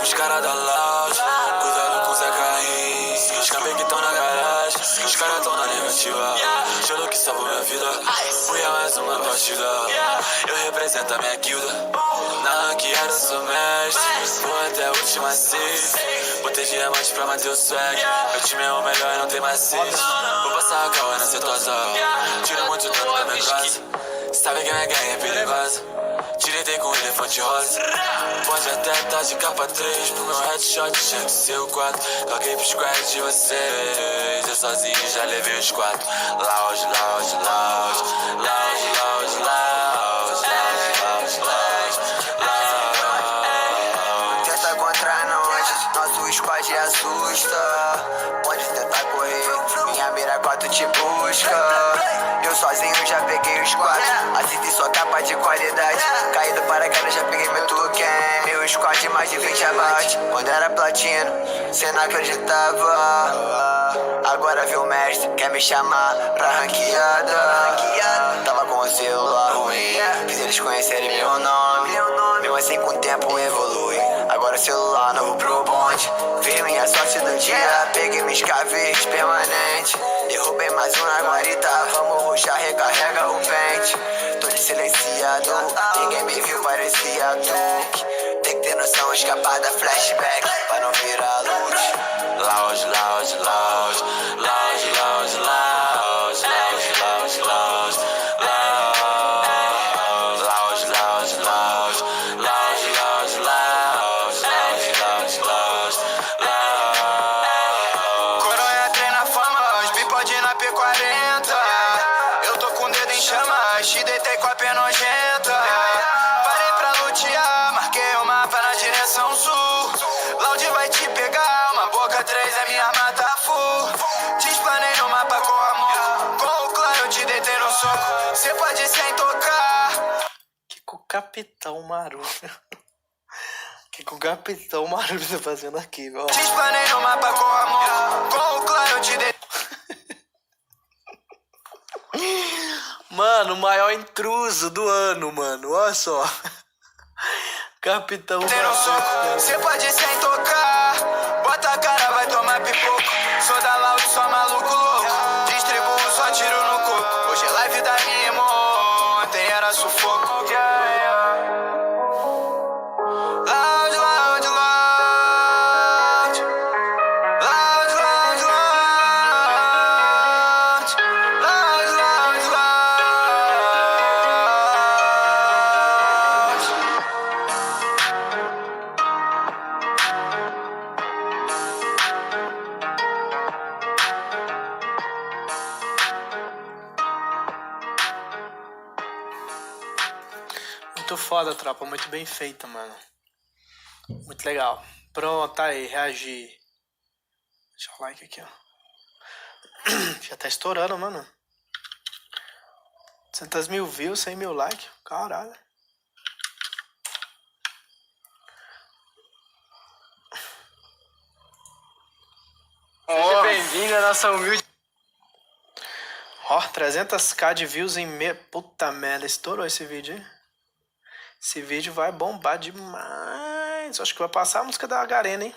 Os caras da lounge, cuidado com o Zé Carrinho. Os cabos que tão na garagem, os caras tão na negativa. Juro que salvou minha vida, fui a mais uma partida. Eu represento a minha guilda, na ranqueada sou mestre. Vou até a última seis, botei diamante pra manter o swag. Meu time é o melhor e não tem mais seis. Vou passar a calma na setosa, tiro muito dano da minha casa. Sabe que a minha gangue é perigosa, tirei com um elefante rosa. Pode até tá de capa 3, pro meu headshot tinha que ser o 4. Caguei pro squad de vocês, eu sozinho já levei os 4. Lounge, lounge, lounge, lounge, lounge, lounge, lounge, lounge. Tenta contra nós, nosso squad assusta. Pode tentar correr, minha mira 4 te busca. Eu sozinho já peguei os 4, assisti sua capa de qualidade. Caído para cara, já peguei meu token. Meu squad mais de 20 abate. Quando era platino, cê não acreditava. Agora viu o mestre, quer me chamar pra ranqueada. Tava com o celular ruim, fiz eles conhecerem meu nome. Mesmo assim com o tempo evolui, agora o celular novo pro bonde. Vi minha sorte do dia, peguei meus cavetes permanente. Derrubei mais um na guarita, vamos ruxar, recarrega o pente. Tô de silenciado, ninguém me viu, parecia Duke. Tem que ter noção, escapar da flashback, pra não virar luz. Lounge, lounge, lounge, lounge, lounge, lounge, lounge, lounge, lounge. Te deitei com a pena nojenta. Parei pra lutear, marquei o mapa na direção sul. Loud vai te pegar, uma boca 3 é minha mata full. Te explanei no mapa com amor, com o clã eu te deitei no soco. Cê pode sem tocar. Que o Capitão Maru. Que o Capitão Maru tá fazendo aqui, ó. Te explanei no mapa com amor, com o clã eu te deitei. Mano, o maior intruso do ano, mano. Olha só. Capitão Maru. Cê pode sem tocar. Bota a cara, vai tomar pipoco. Sou da Loud, só maluco louco. Distribuo, só tiro no coco. Hoje é live da Mimo, ontem era sufoco. Loud, loud, loud. Loud, loud, loud. Loud, loud, loud. Muito foda, tropa. Muito bem feita, mano. Muito legal. Pronto, tá aí. Reagir. Deixa o like aqui, ó. Já tá estourando, mano. 200 mil views, 100 mil likes. Caralho. Seja bem-vindo à nossa humilde. Ó, 300k de views em meia. Puta merda, estourou esse vídeo, hein? Esse vídeo vai bombar demais. Acho que vai passar a música da Garena, hein?